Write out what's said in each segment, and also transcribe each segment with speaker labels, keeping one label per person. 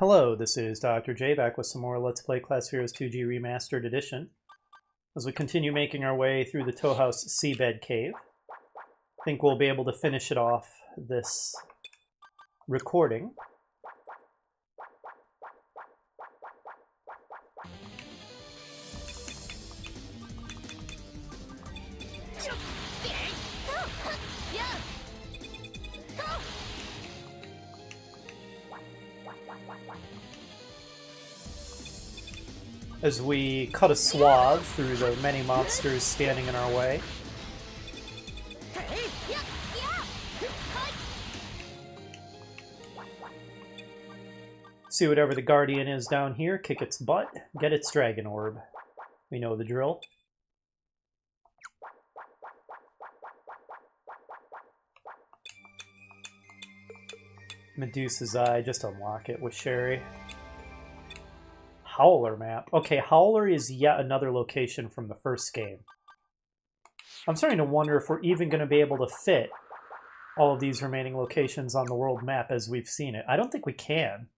Speaker 1: Hello, this is Dr. J back with some more Let's Play Class Heroes 2G Remastered Edition. As we continue making our way through the Tow House Seabed Cave, I think we'll be able to finish it off this recording. As we cut a swath through the many monsters standing in our way. See whatever the Guardian is down here, kick its butt, get its Dragon Orb. We know the drill. Medusa's Eye, just unlock it with Sherry. Howler map. Okay, Howler is yet another location from the first game. I'm starting to wonder if we're even going to be able to fit all of these remaining locations on the world map as we've seen it. I don't think we can.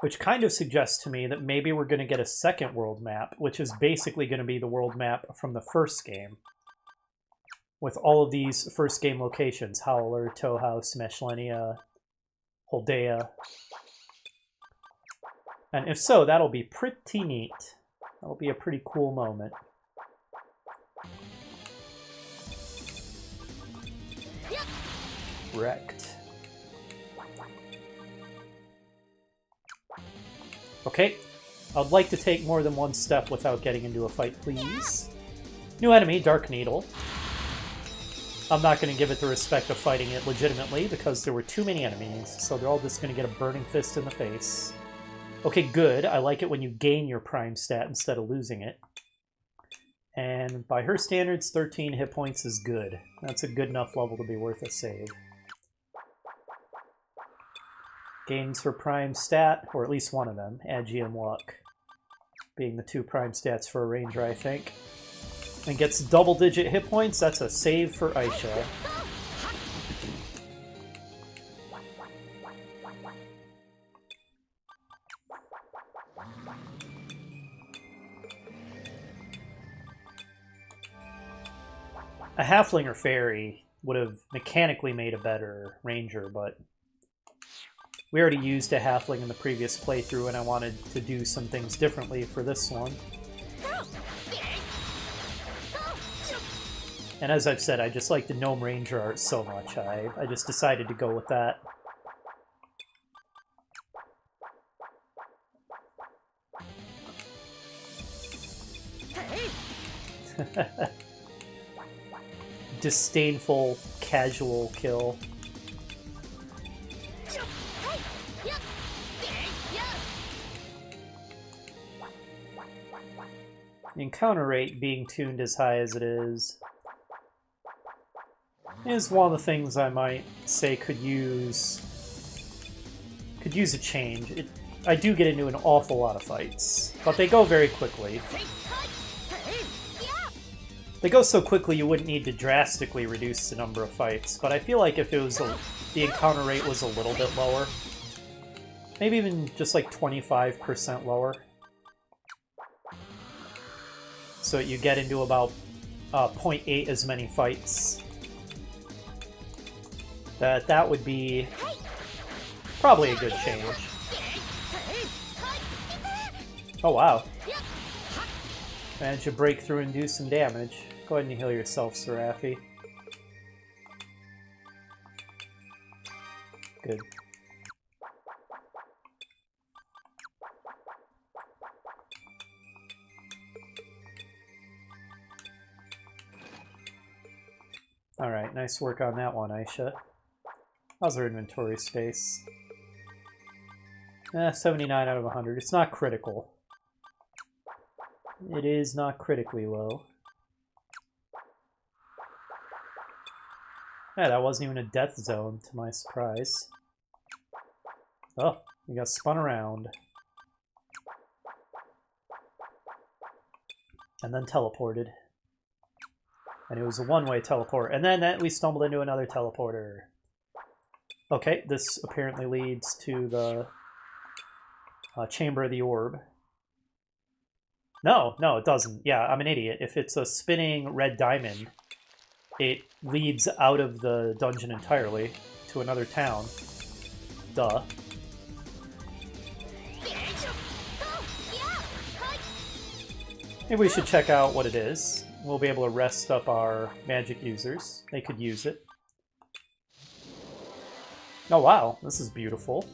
Speaker 1: Which kind of suggests to me that maybe we're going to get a second world map, which is basically going to be the world map from the first game. With all of these first game locations. Howler, Tow House, Meshlenia, Holdea. And if so, that'll be pretty neat. That'll be a pretty cool moment. Wrecked. Okay. I'd like to take more than one step without getting into a fight, please. New enemy, Dark Needle. I'm not going to give it the respect of fighting it legitimately because there were too many enemies, so they're all just going to get a burning fist in the face. Okay, good. I like it when you gain your prime stat instead of losing it. And by her standards, 13 hit points is good. That's a good enough level to be worth a save. Gains her prime stat, or at least one of them, Agi and Luck, being the two prime stats for a ranger, I think. And gets double-digit hit points. That's a save for Aisha. A halfling or fairy would have mechanically made a better ranger, but we already used a halfling in the previous playthrough, and I wanted to do some things differently for this one. And as I've said, I just like the gnome ranger art so much, I just decided to go with that. Disdainful, casual kill. The encounter rate being tuned as high as it is one of the things I might say could use a change. I do get into an awful lot of fights, but they go very quickly. They go so quickly you wouldn't need to drastically reduce the number of fights, but I feel like if it was the encounter rate was a little bit lower, maybe even just like 25% lower, so you get into about 0.8 as many fights, that would be probably a good change. Oh wow. Managed to break through and do some damage. Go ahead and heal yourself, Seraphi. Good. Alright, nice work on that one, Aisha. How's our inventory space? 79 out of 100. It's not critical. It is not critically low. Yeah, that wasn't even a death zone, to my surprise. Oh, we got spun around. And then teleported. And it was a one-way teleport. And then we stumbled into another teleporter. Okay, this apparently leads to the Chamber of the Orb. No, it doesn't. Yeah, I'm an idiot. If it's a spinning red diamond, it leads out of the dungeon entirely to another town. Duh. Maybe we should check out what it is. We'll be able to rest up our magic users. They could use it. Oh wow, this is beautiful.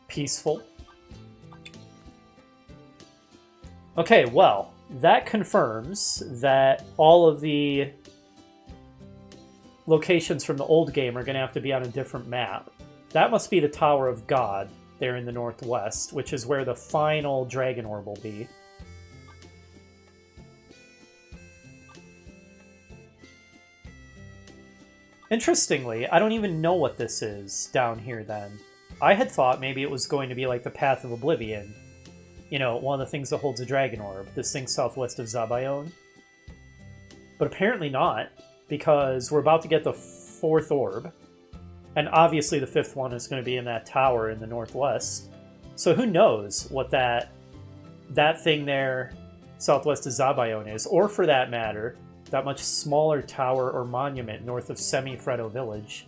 Speaker 1: Peaceful. Okay, well, that confirms that all of the locations from the old game are going to have to be on a different map. That must be the Tower of God there in the northwest, which is where the final Dragon Orb will be. Interestingly, I don't even know what this is down here then. I had thought maybe it was going to be like the Path of Oblivion. You know, one of the thing that holds a Dragon Orb. This thing southwest of Zabayon. But apparently not, because we're about to get the 4th orb. And obviously the 5th one is going to be in that tower in the northwest. So who knows what that thing there southwest of Zabayon is. Or for that matter, that much smaller tower or monument north of Semifredo Village.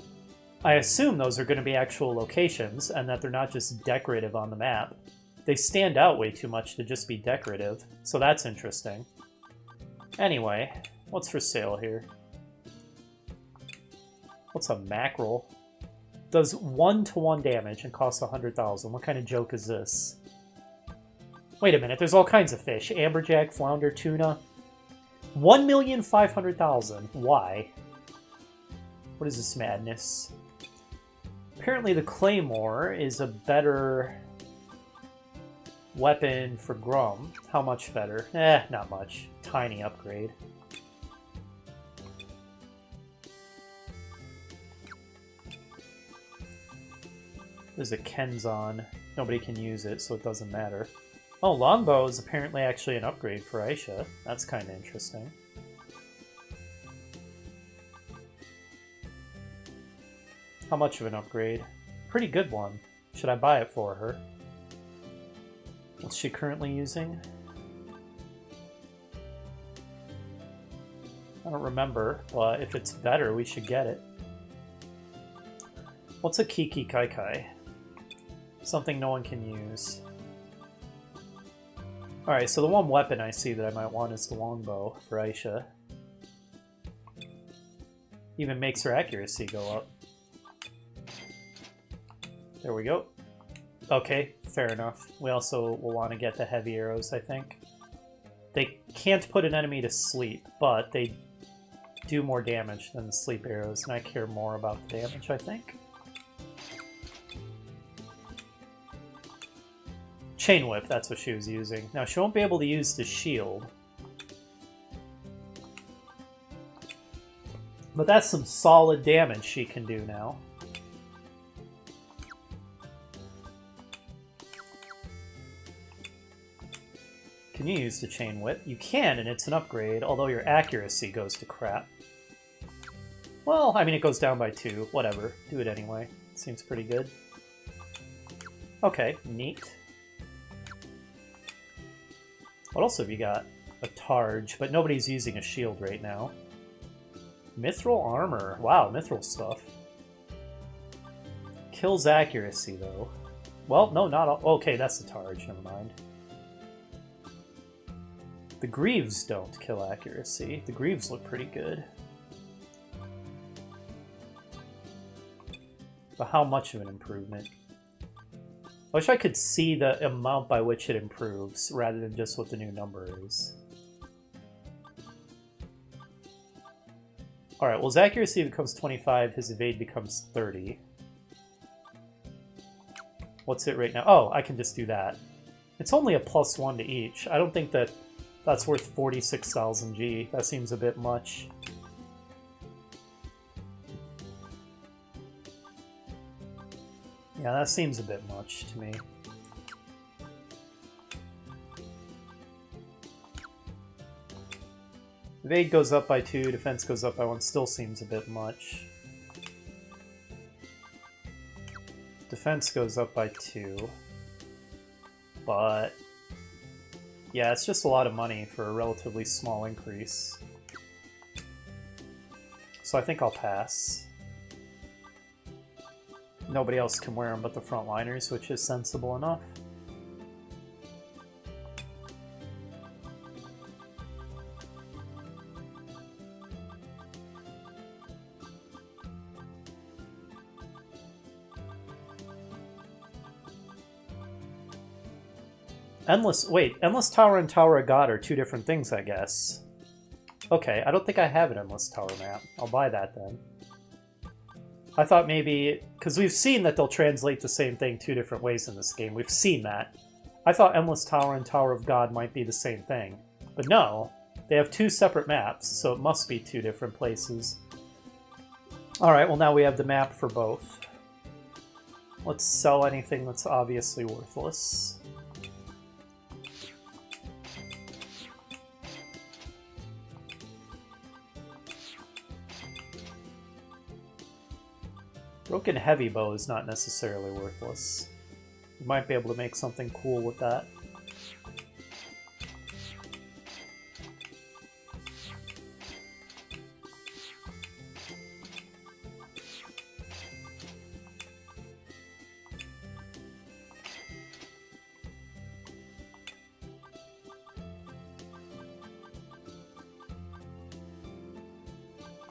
Speaker 1: I assume those are going to be actual locations, and that they're not just decorative on the map. They stand out way too much to just be decorative, so that's interesting. Anyway, what's for sale here? What's a mackerel? Does 1-to-1 damage and costs 100,000. What kind of joke is this? Wait a minute, there's all kinds of fish. Amberjack, flounder, tuna. 1,500,000. Why? What is this madness? Apparently the claymore is a better weapon for Grum. How much better? Not much. Tiny upgrade. There's a Kenzon. Nobody can use it, so it doesn't matter. Oh, longbow is apparently actually an upgrade for Aisha. That's kind of interesting. How much of an upgrade? Pretty good one. Should I buy it for her? What's she currently using? I don't remember, but if it's better, we should get it. What's a Kiki Kai Kai? Something no one can use. Alright, so the one weapon I see that I might want is the longbow for Aisha. Even makes her accuracy go up. There we go. Okay, fair enough. We also will want to get the heavy arrows, I think. They can't put an enemy to sleep, but they do more damage than the sleep arrows, and I care more about the damage, I think. Chain Whip, that's what she was using. Now, she won't be able to use the shield. But that's some solid damage she can do now. Can you use the Chain Whip? You can, and it's an upgrade, although your accuracy goes to crap. Well, I mean, it goes down by 2. Whatever. Do it anyway. Seems pretty good. Okay, neat. What else have you got? A Targe, but nobody's using a shield right now. Mithril armor. Wow, Mithril stuff. Kills accuracy, though. Well, no, not all. Okay, that's the Targe. Never mind. The Greaves don't kill accuracy. The Greaves look pretty good. But how much of an improvement? I wish I could see the amount by which it improves, rather than just what the new number is. Alright, well his accuracy becomes 25, his evade becomes 30. What's it right now? Oh, I can just do that. It's only a +1 to each. I don't think that's worth 46,000 G. That seems a bit much. Yeah, that seems a bit much to me. Evade goes up by 2, defense goes up by 1, still seems a bit much. Defense goes up by 2. but yeah, it's just a lot of money for a relatively small increase. So I think I'll pass. Nobody else can wear them but the frontliners, which is sensible enough. Endless Tower and Tower of God are two different things, I guess. Okay, I don't think I have an Endless Tower map. I'll buy that then. I thought maybe, because we've seen that they'll translate the same thing two different ways in this game. We've seen that. I thought Endless Tower and Tower of God might be the same thing. But no, they have two separate maps, so it must be two different places. Alright, well now we have the map for both. Let's sell anything that's obviously worthless. Broken Heavy Bow is not necessarily worthless. You might be able to make something cool with that.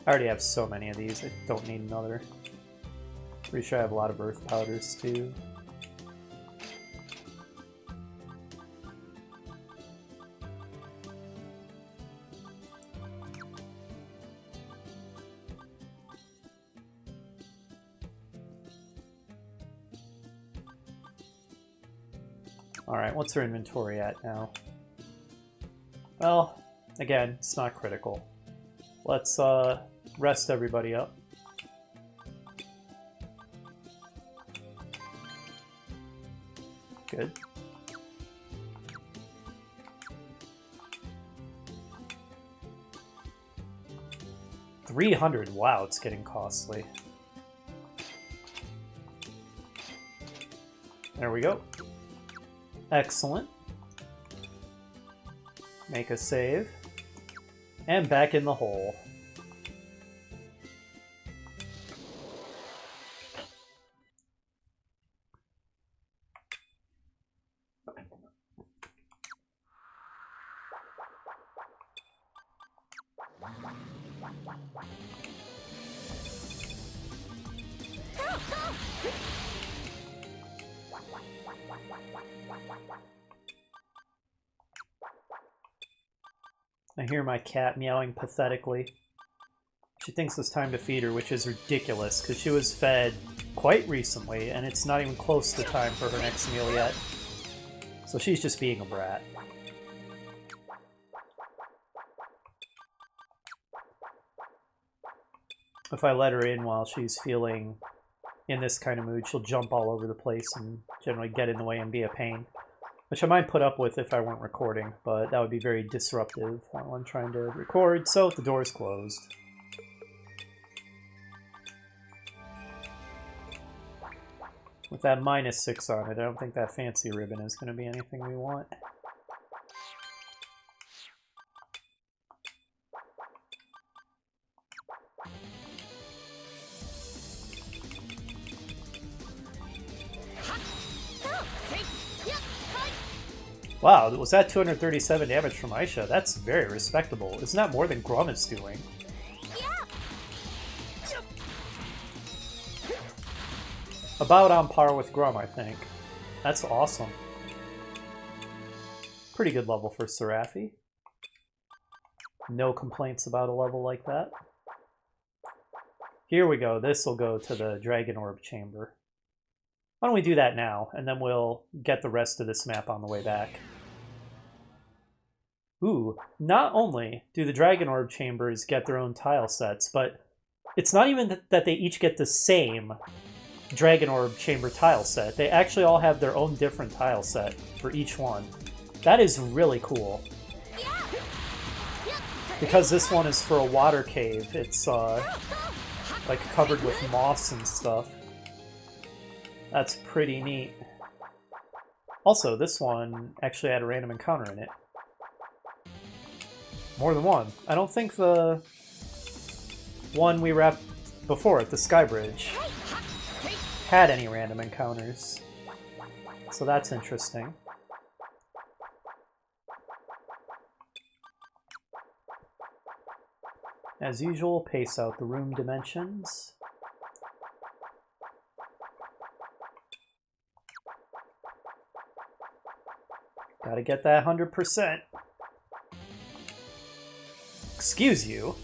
Speaker 1: I already have so many of these, I don't need another. Pretty sure I have a lot of earth powders too. Alright, what's our inventory at now? Well, again, it's not critical. Let's rest everybody up. Good. $300. Wow, it's getting costly. There we go. Excellent. Make a save. And back in the hole. I hear my cat meowing pathetically. She thinks it's time to feed her, which is ridiculous, because she was fed quite recently, and it's not even close to time for her next meal yet. So she's just being a brat. If I let her in while she's feeling in this kind of mood, she'll jump all over the place and generally get in the way and be a pain. Which I might put up with if I weren't recording, but that would be very disruptive while I'm trying to record, so the door's closed. With that -6 on it, I don't think that fancy ribbon is going to be anything we want. Wow, was that 237 damage from Aisha? That's very respectable. Isn't that more than Grum is doing? About on par with Grum, I think. That's awesome. Pretty good level for Seraphi. No complaints about a level like that. Here we go. This will go to the Dragon Orb Chamber. Why don't we do that now, and then we'll get the rest of this map on the way back. Ooh, not only do the Dragon Orb Chambers get their own tile sets, but it's not even that they each get the same Dragon Orb Chamber tile set. They actually all have their own different tile set for each one. That is really cool. Because this one is for a water cave, it's like covered with moss and stuff. That's pretty neat. Also, this one actually had a random encounter in it. More than one. I don't think the one we wrapped before at the Sky Bridge had any random encounters. So that's interesting. As usual, pace out the room dimensions. Gotta get that 100%. Excuse you.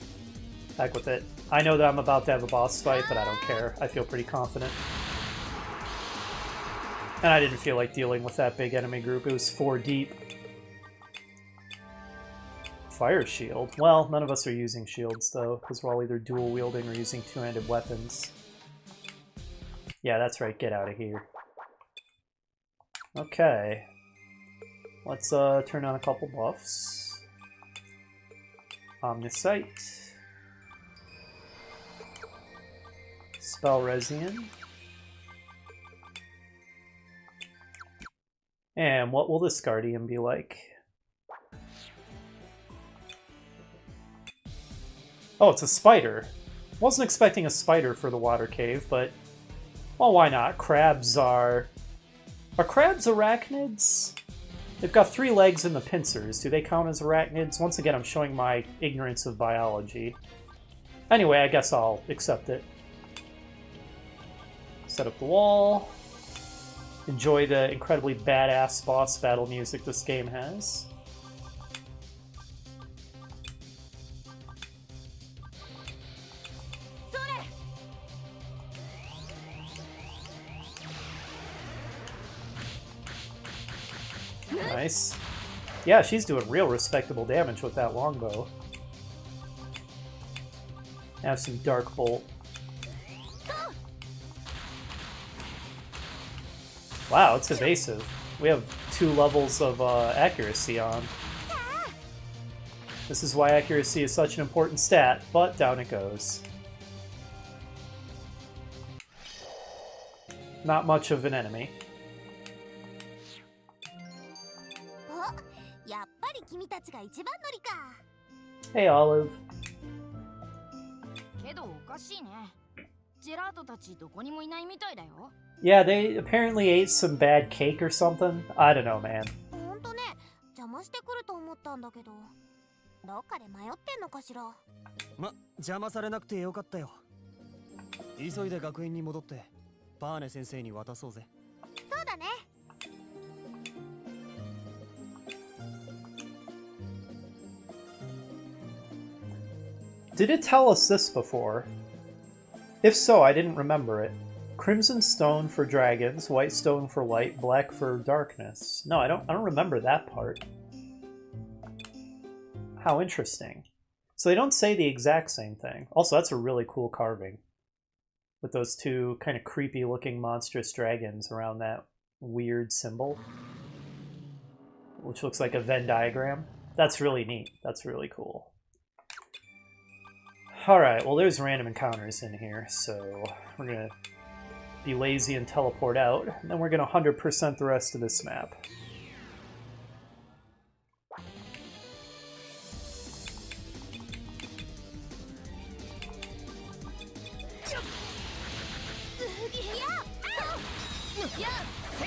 Speaker 1: Heck with it. I know that I'm about to have a boss fight, but I don't care. I feel pretty confident. And I didn't feel like dealing with that big enemy group. It was 4 deep. Fire shield. Well, none of us are using shields, though, because we're all either dual-wielding or using two-handed weapons. Yeah, that's right. Get out of here. Okay. Let's turn on a couple buffs. Omnisite. Spell Resian. And what will this Guardian be like? Oh, it's a spider. Wasn't expecting a spider for the water cave, but... well, why not? Crabs are... Are crabs arachnids? They've got 3 legs and the pincers. Do they count as arachnids? Once again, I'm showing my ignorance of biology. Anyway, I guess I'll accept it. Set up the wall. Enjoy the incredibly badass boss battle music this game has. Nice. Yeah, she's doing real respectable damage with that longbow. Have some Dark Bolt. Wow, it's evasive. We have 2 levels of accuracy on. This is why accuracy is such an important stat, but down it goes. Not much of an enemy. Hey, Olive. Yeah, they apparently ate some bad cake or something. I don't know, man. Did it tell us this before? If so, I didn't remember it. Crimson stone for dragons, white stone for light, black for darkness. No, I don't remember that part. How interesting. So they don't say the exact same thing. Also, that's a really cool carving. With those 2 kind of creepy looking monstrous dragons around that weird symbol. Which looks like a Venn diagram. That's really neat. That's really cool. Alright, well there's random encounters in here, so we're gonna be lazy and teleport out, and then we're gonna 100% the rest of this map.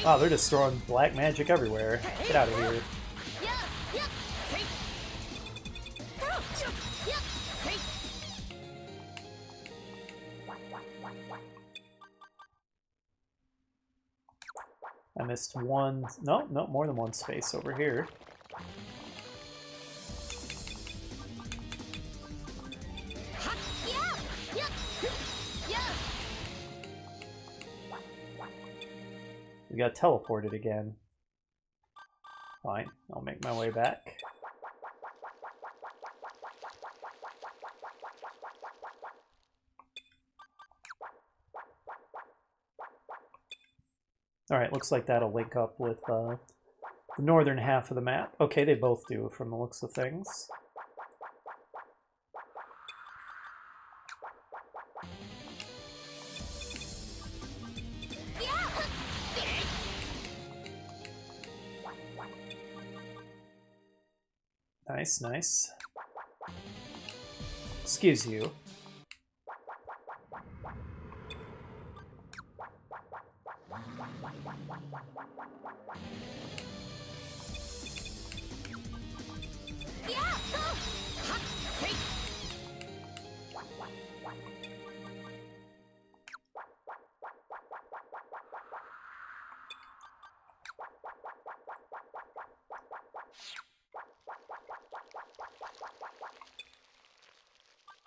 Speaker 1: Wow, they're just throwing black magic everywhere. Get out of here. I missed one... No, more than one space over here. We got teleported again. Fine, I'll make my way back. Alright, looks like that'll link up with the northern half of the map. Okay, they both do from the looks of things. Nice, nice. Excuse you.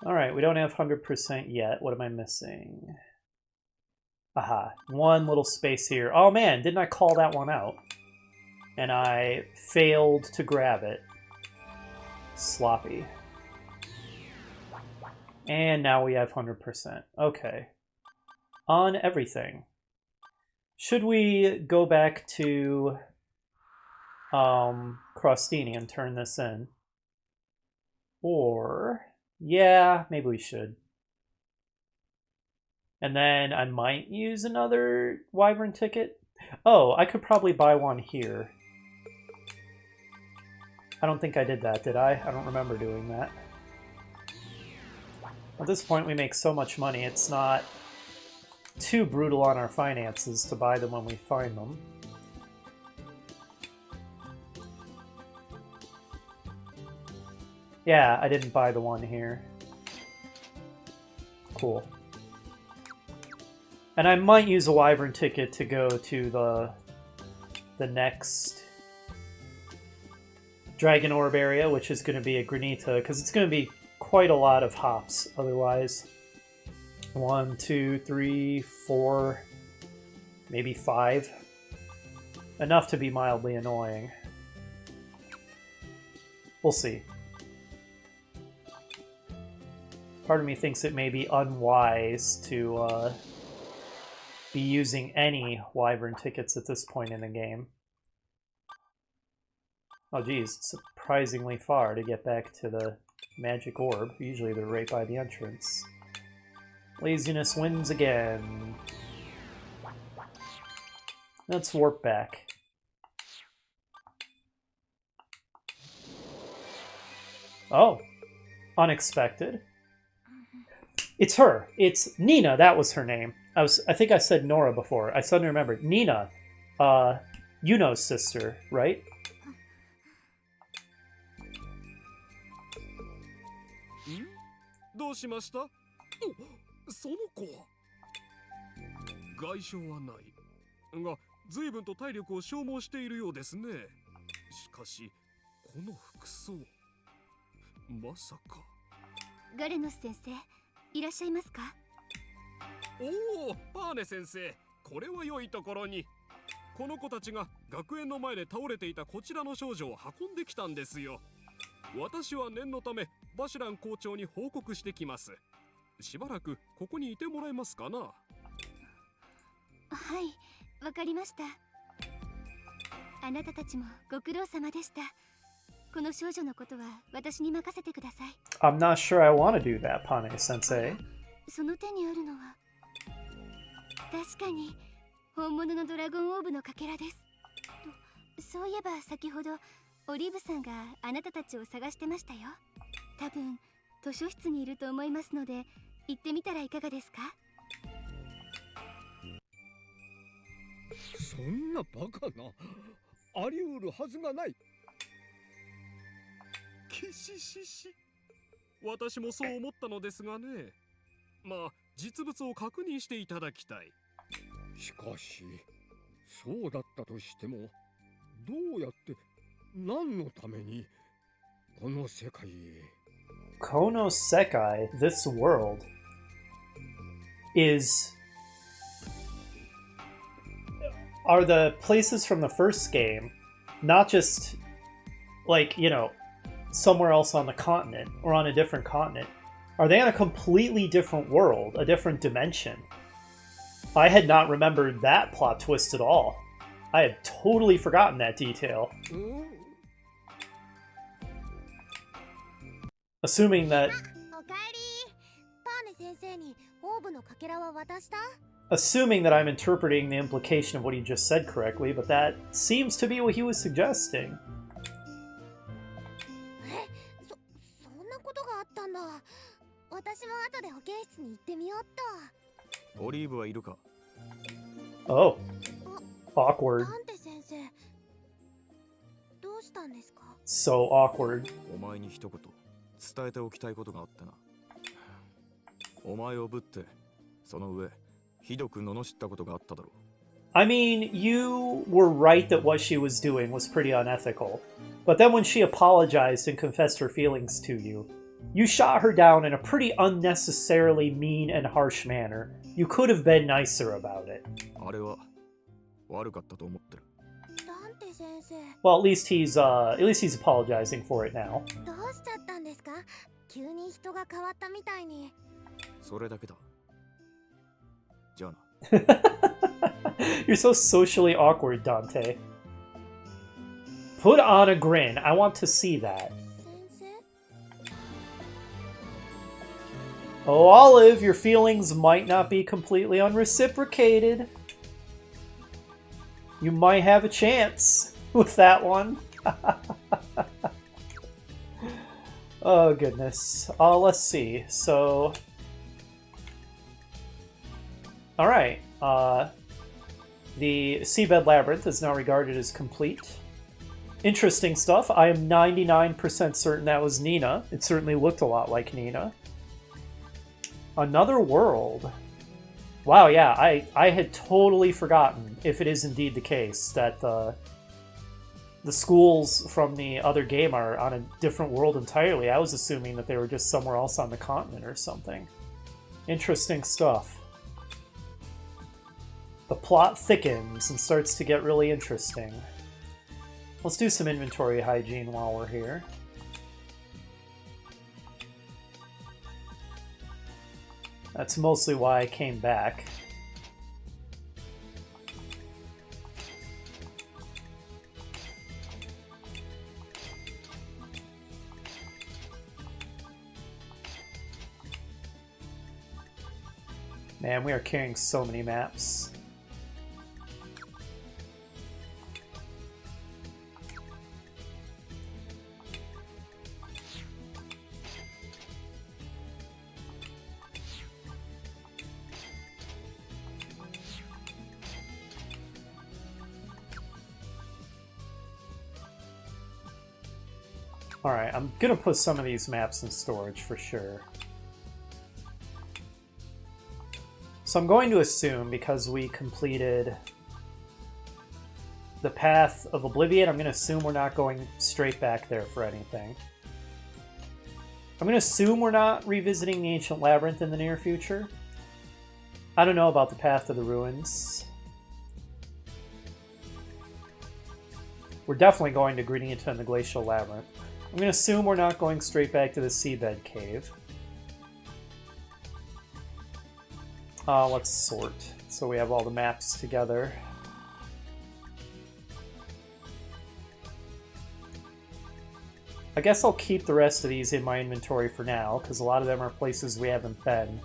Speaker 1: Alright, we don't have 100% yet. What am I missing? Aha, one little space here. Oh man, didn't I call that one out? And I failed to grab it. Sloppy. And now we have 100%. Okay. On everything. Should we go back to Crostini and turn this in? Or... yeah, maybe we should. And then I might use another Wyvern ticket. Oh, I could probably buy one here. I don't think I did that, did I? I don't remember doing that. At this point, we make so much money, it's not too brutal on our finances to buy them when we find them. Yeah, I didn't buy the one here. Cool. And I might use a Wyvern ticket to go to the next Dragon Orb area, which is going to be a Granita, because it's going to be quite a lot of hops otherwise. 1, 2, 3, 4, maybe 5. Enough to be mildly annoying. We'll see. Part of me thinks it may be unwise to be using any Wyvern tickets at this point in the game. Oh geez, surprisingly far to get back to the magic orb. Usually they're right by the entrance. Laziness wins again. Let's warp back. Oh, unexpected. It's her. It's Nina. That was her name. I think I said Nora before. I suddenly remembered. Nina. Yuno's sister, right?
Speaker 2: Oh, パーネ先生、これは良いところに。この子たちが学園の前で倒れていたこちらの少女を運んできたんですよ。私は念のためバシュラン校長に報告してきます。しばらくここにいてもらえますかな。はい、わかりました。あなたたちもご苦労様でした。この少女のことは私に任せてください。
Speaker 1: I'm not sure I want to do that, Pane Sensei.
Speaker 2: その手にあるのは確かに本物のドラゴンオーブのかけらです。そういえば先ほどオリーブさんがあなたたちを探してましたよ。多分図書室にいると思いますので行ってみたらいかがですか。
Speaker 3: そんなバカな、あり得るはずがない。
Speaker 2: きししし、私もそう思ったのですがね。まあ実物を確認していただきたい。
Speaker 3: しかしそうだったとしても、どうやって何のためにこの世界へ。
Speaker 1: Kono Sekai, this world, are the places from the first game, not just like, you know, somewhere else on the continent or on a different continent. Are they on a completely different world, a different dimension? I had not remembered that plot twist at all. I had totally forgotten that detail. Assuming that... assuming that I'm interpreting the implication of what he just said correctly, but that seems to be what he was suggesting.
Speaker 2: そんなことがあったんだ。私も後で保健室に行ってみようっと。
Speaker 4: オリーブはいるか?
Speaker 1: Oh. Awkward.
Speaker 2: ダンテ先生、どうしたんですか?
Speaker 1: So awkward.
Speaker 4: お前に一言伝えておきたいことがあってな。お前をぶって、その上、ひどく罵ったことがあっただろう。
Speaker 1: I mean, you were right that what she was doing was pretty unethical. But then when she apologized and confessed her feelings to you, you shot her down in a pretty unnecessarily mean and harsh manner. You could have been nicer about it.
Speaker 4: あれは悪かったと思ってる。
Speaker 2: ダンテ先生。
Speaker 1: Well, at least he's apologizing for it now.
Speaker 2: どうしちゃったんですか? 急に人が変わったみたいに。
Speaker 4: それだけだ。じゃあな。
Speaker 1: You're so socially awkward, Dante. Put on a grin. I want to see that.
Speaker 2: 先生?
Speaker 1: Oh, Olive, your feelings might not be completely unreciprocated. You might have a chance with that one. Oh, goodness. Let's see. So... Alright. The Seabed Labyrinth is now regarded as complete. Interesting stuff. I am 99% certain that was Nina. It certainly looked a lot like Nina. Another world. Wow, yeah, I had totally forgotten, if it is indeed the case, that the schools from the other game are on a different world entirely. I was assuming that they were just somewhere else on the continent or something. Interesting stuff. The plot thickens and starts to get really interesting. Let's do some inventory hygiene while we're here. That's mostly why I came back. Man, we are carrying so many maps. Alright, I'm gonna put some of these maps in storage for sure. So I'm going to assume, because we completed the Path of Oblivion, I'm going to assume we're not going straight back there for anything. I'm going to assume we're not revisiting the Ancient Labyrinth in the near future. I don't know about the Path of the Ruins. We're definitely going to Greenington and the Glacial Labyrinth. I'm going to assume we're not going straight back to the Seabed Cave. Let's sort, so we have all the maps together. I guess I'll keep the rest of these in my inventory for now, because a lot of them are places we haven't been.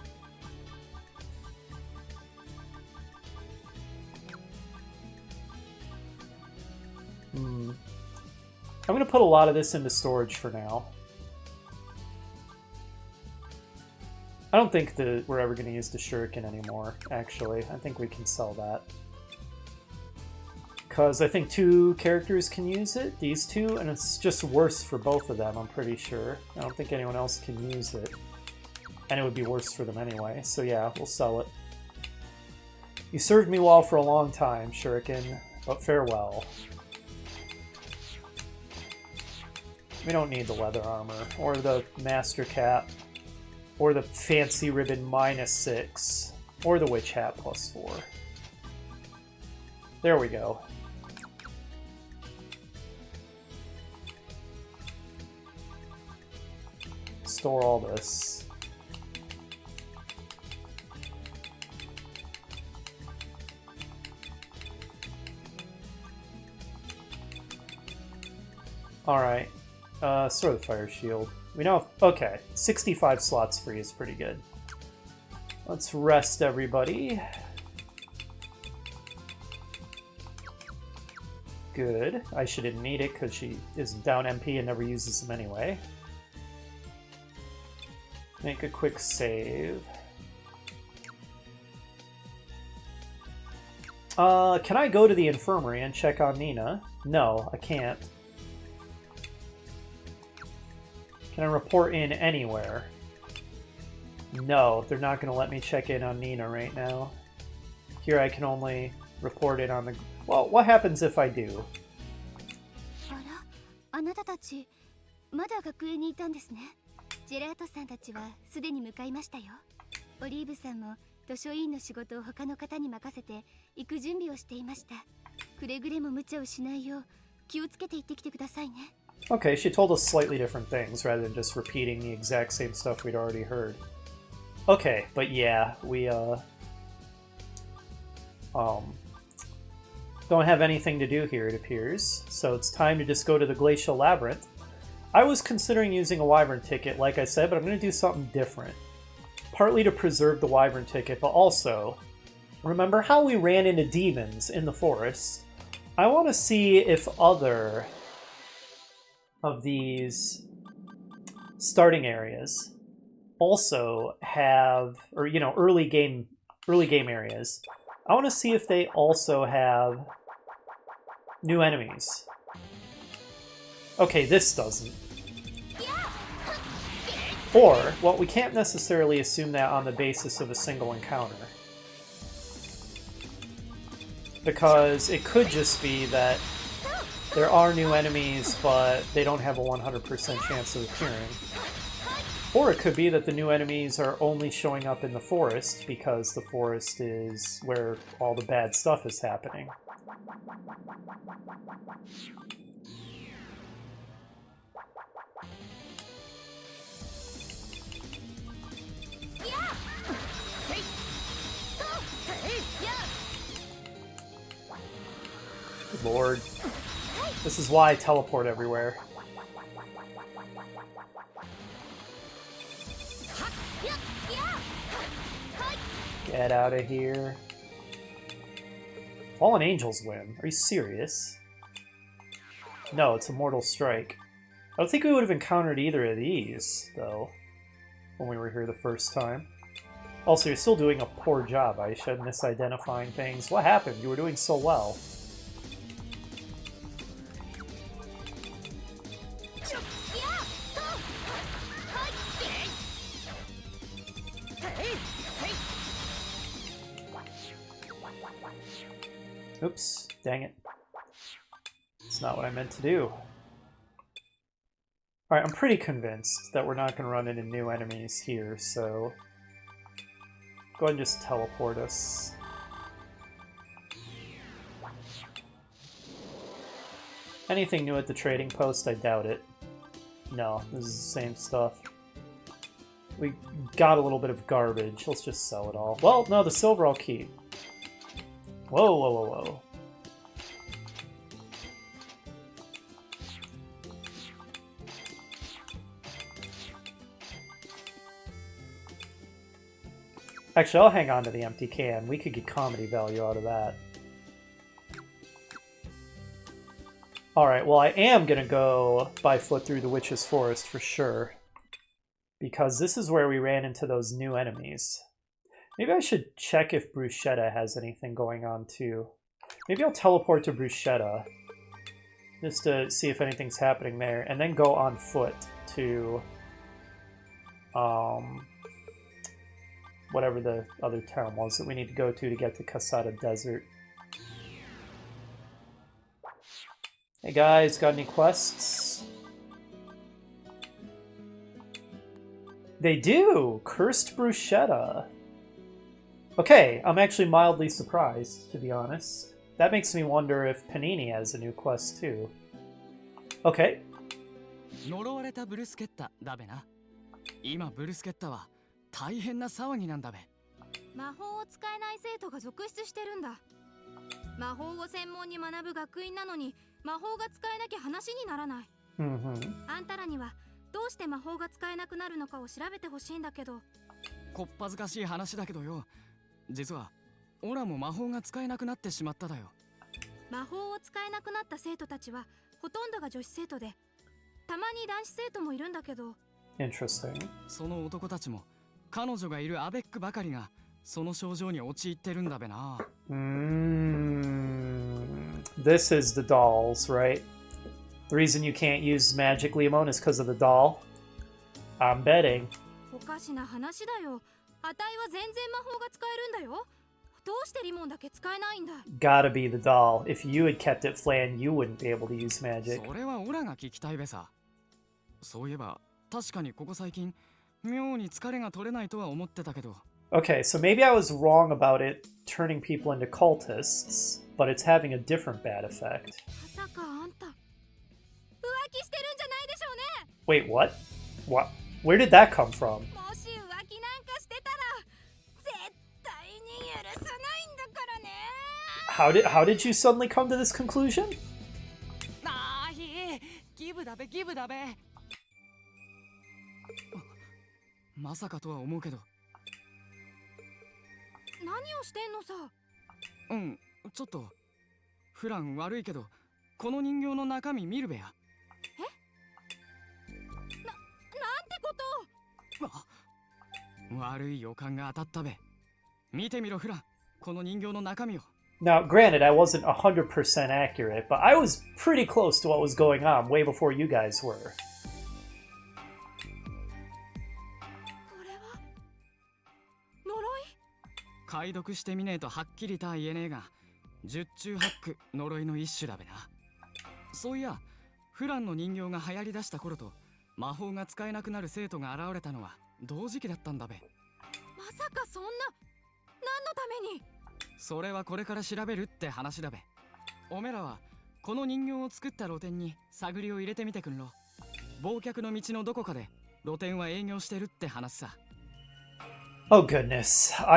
Speaker 1: I'm going to put a lot of this into storage for now. I don't think that we're ever going to use the shuriken anymore, actually. I think we can sell that. Because I think 2 characters can use it, these 2, and it's just worse for both of them, I'm pretty sure. I don't think anyone else can use it. And it would be worse for them anyway, so yeah, we'll sell it. You served me well for a long time, shuriken, but farewell. We don't need the leather armor, or the master cap, or the fancy ribbon -6, or the witch hat +4. There we go. Store all this. Alright. Store the fire shield. We know, okay, 65 slots free is pretty good. Let's rest everybody. good. I didn't need it because she is down MP and never uses them anyway. Make a quick save. Can I go to the infirmary and check on Nina? No, I can't. Can I report in anywhere? No, they're not going to let me check in on Nina right now. Here I can only report in on the... Well, what happens if I do?
Speaker 2: あら、あなたたちまだ学園にいたんですね。ジェラートさんたちはすでに向かいましたよ。オリーブさんも図書委員の仕事を他の方に任せて行く準備をしていました。くれぐれも無茶をしないよう気をつけて行ってきてくださいね。
Speaker 1: Okay, she told us slightly different things rather than just repeating the exact same stuff we'd already heard. Okay, but yeah, we don't have anything to do here, it appears. So it's time to just go to the Glacial Labyrinth. I was considering using a Wyvern ticket, like I said, but I'm going to do something different. Partly to preserve the Wyvern ticket, but also, remember how we ran into demons in the forest? I want to see if other of these starting areas also have, or you know, early game areas. I want to see if they also have new enemies. Okay, this doesn't. Or, well, we can't necessarily assume that on the basis of a single encounter. Because it could just be that there are new enemies, but they don't have a 100% chance of appearing. Or it could be that the new enemies are only showing up in the forest, because the forest is where all the bad stuff is happening. Good Lord. This is why I teleport everywhere. Get out of here. Fallen Angels win. Are you serious? No, it's a Mortal Strike. I don't think we would have encountered either of these, though, when we were here the first time. Also, you're still doing a poor job, Aisha, misidentifying things. What happened? You were doing so well. Oops, dang it. It's not what I meant to do. Alright, I'm pretty convinced that we're not going to run into new enemies here, so... Go ahead and just teleport us. Anything new at the trading post? I doubt it. No, this is the same stuff. We got a little bit of garbage. Let's just sell it all. Well, no, the silver I'll keep. Whoa, whoa, whoa, whoa. Actually, I'll hang on to the empty can. We could get comedy value out of that. Alright, well I am gonna go by foot through the Witch's Forest for sure. Because this is where we ran into those new enemies. Maybe I should check if Bruschetta has anything going on too. Maybe I'll teleport to Bruschetta. Just to see if anything's happening there. And then go on foot to... whatever the other town was that we need to go to get to Casada Desert. Hey guys, got any quests? They do! Cursed Bruschetta. Okay, I'm actually mildly surprised, to be honest. That makes me wonder if Panini has a new quest too. Okay.
Speaker 5: 呪われたブルスケッタだべな。今ブルスケッタは大変な騒ぎなんだべ。
Speaker 6: 魔法を使えない生徒が続出してるんだ。魔法を専門に学ぶ学院なのに魔法が使えなきゃ話にならない。あんたらにはどうして魔法が使えなくなるのかを調べてほしいんだけど。
Speaker 5: こっぱずかしい話だけどよ。実はオラも魔法が使えなくなってしまっただよ。
Speaker 6: 魔法を使えなくなった生徒たちはほとんどが女子生徒で、たまに男子生徒もいるんだけど。
Speaker 1: Interesting.
Speaker 5: その男たちも彼女がいるアベックばかりがその症状に陥ってるんだべな。
Speaker 1: This is the dolls, right? The reason you can't use magic, Leomon, is because of the doll? I'm betting.
Speaker 6: おかしな話だよ。あたいは全然魔法が使えるんだよ。どうしてリモンだけ使えないんだ。
Speaker 1: Gotta be the doll. If you had kept it Flan, you wouldn't be able to use magic.
Speaker 5: それはオラが聞きたいべさ。そういえば確かにここ最近妙に疲れが取れないとは思ってたけど。
Speaker 1: Okay, so maybe I was wrong about it turning people into cultists, but it's having a different bad effect.
Speaker 6: まさかあんた浮気してるんじゃないでしょうね。
Speaker 1: Wait, what? What? Where did that come from?
Speaker 6: もし浮気なんかしてたら絶対に許さないんだからね。
Speaker 1: How did you suddenly come to this conclusion?
Speaker 5: あーひー、ギブだべギブだべ。まさかとは思うけど。
Speaker 6: 何をしてんのさ。
Speaker 5: うん、ちょっとフラン悪いけどこの人形の中身見るべや。
Speaker 6: なんてこと。
Speaker 5: 悪い予感が当たったべ。見てみろフラン、この人形の中身を。
Speaker 1: Now, granted, I wasn't 100% accurate, but I was pretty close to what was going on way before you guys were.
Speaker 6: これは呪い。
Speaker 5: 解読してみねえとはっきりとは言えねえが、十中八九呪いの一種だべな。そういやフランの人形が流行り出した頃と魔法が使えなくなる生徒が現れたのは同時期だったんだべ。
Speaker 6: まさかそんな。何のために。
Speaker 5: それはこれから調べるって話だべ。おめらはこの人形を作った露店に探りを入れてみてくんろ。忘却の道のどこかで露店は営業してるって話さ。
Speaker 1: Oh, goodness. Oh,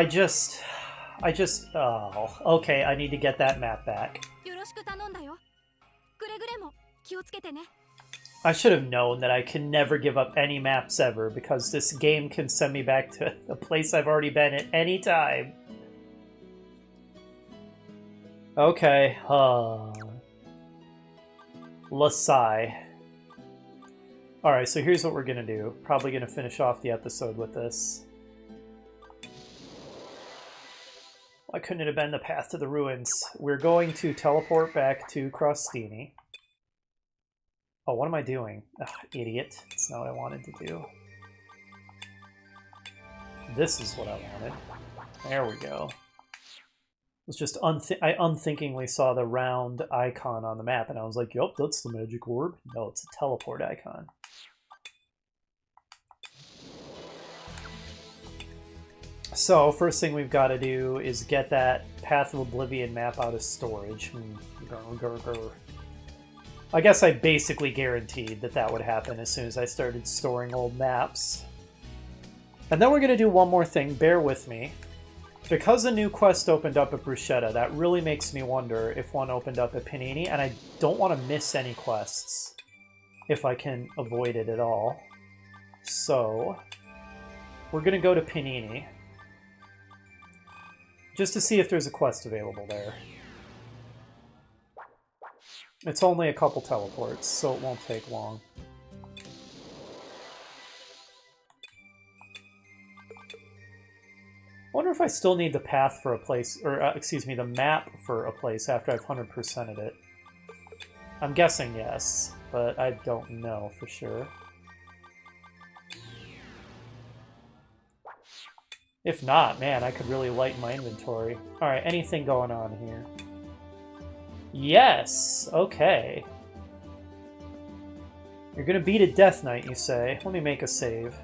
Speaker 1: okay, I need to get that map back.
Speaker 6: よろしく頼んだよ。くれぐれも気をつけてね。
Speaker 1: I should have known that I can never give up any maps ever, because this game can send me back to a place I've already been at any time. Okay, Lasai. Alright, so here's what we're gonna do. Probably gonna finish off the episode with this. Why couldn't it have been the path to the ruins? We're going to teleport back to Crostini. Oh, what am I doing? Ugh, idiot. That's not what I wanted to do. This is what I wanted. There we go. It was just I unthinkingly saw the round icon on the map, and I was like, yup, that's the magic orb. No, it's a teleport icon. So, first thing we've got to do is get that Path of Oblivion map out of storage. I guess I basically guaranteed that that would happen as soon as I started storing old maps. And then we're going to do one more thing, bear with me. Because a new quest opened up at Bruschetta, that really makes me wonder if one opened up at Panini, and I don't want to miss any quests if I can avoid it at all. So, we're going to go to Panini just to see if there's a quest available there. It's only a couple teleports, so it won't take long. I wonder if I still need the path for a place, or excuse me, the map for a place after I've 100%ed it. I'm guessing yes, but I don't know for sure. If not, man, I could really lighten my inventory. Alright, anything going on here? Yes! Okay. You're gonna beat a Death Knight, you say? Let me make a save.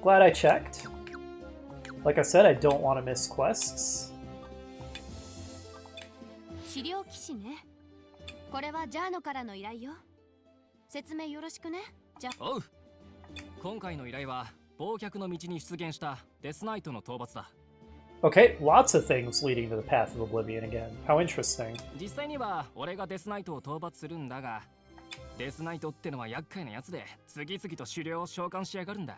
Speaker 1: Glad I checked. Like I said, I don't want to miss quests.
Speaker 2: 資料騎士ね。これはジャーノからの依頼よ。説明よろしくね。じゃ。
Speaker 7: おう。今回の依頼は忘却の道に出現したデスナイトの討伐だ。
Speaker 1: Okay, lots of things leading to the Path of Oblivion again. How interesting.
Speaker 7: 実際には俺がデスナイトを討伐するんだが、デスナイトってのは厄介なやつで次々と狩猟を召喚しやがるんだ。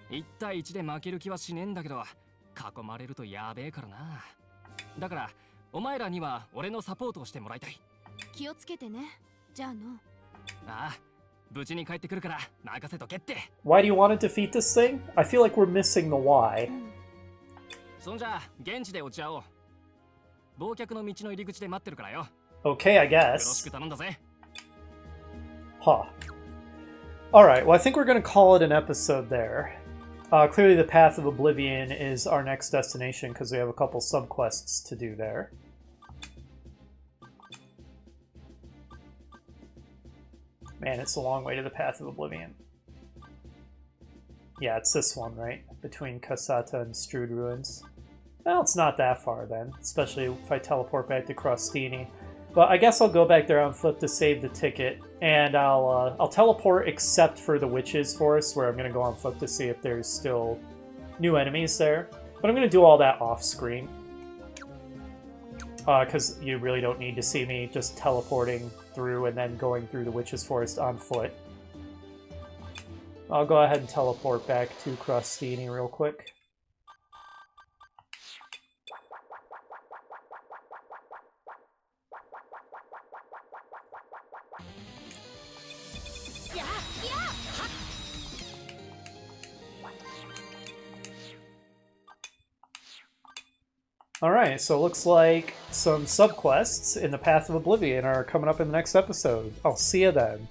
Speaker 7: 1対1で負ける気はしねえんだけど、囲まれるとやべえからな。だからお前らには俺のサポートをしてもらいたい。
Speaker 6: 気をつけてね。じゃあの。
Speaker 7: ああ、無事に帰ってくるから任せとけって。
Speaker 1: Why do you want to defeat this thing? I feel like we're missing the why.
Speaker 7: そんじゃ現地で落ち合おう。忘却の道の入り口で待ってるからよ。
Speaker 1: Okay, I
Speaker 7: よろし
Speaker 1: guess.
Speaker 7: く頼んだぜ。
Speaker 1: Huh. Alright, well, I think we're going to call it an episode there. Clearly, the Path of Oblivion is our next destination because we have a couple subquests to do there. Man, it's a long way to the Path of Oblivion. Yeah, it's this one, right? Between Kasata and Strewed Ruins. Well, it's not that far then, especially if I teleport back to Crostini. But I guess I'll go back there on foot to save the ticket, and I'll teleport except for the Witches Forest, where I'm going to go on foot to see if there's still new enemies there. But I'm going to do all that off-screen, because you really don't need to see me just teleporting through and then going through the Witches Forest on foot. I'll go ahead and teleport back to Crostini real quick. Alright, so it looks like some subquests in the Path of Oblivion are coming up in the next episode. I'll see you then.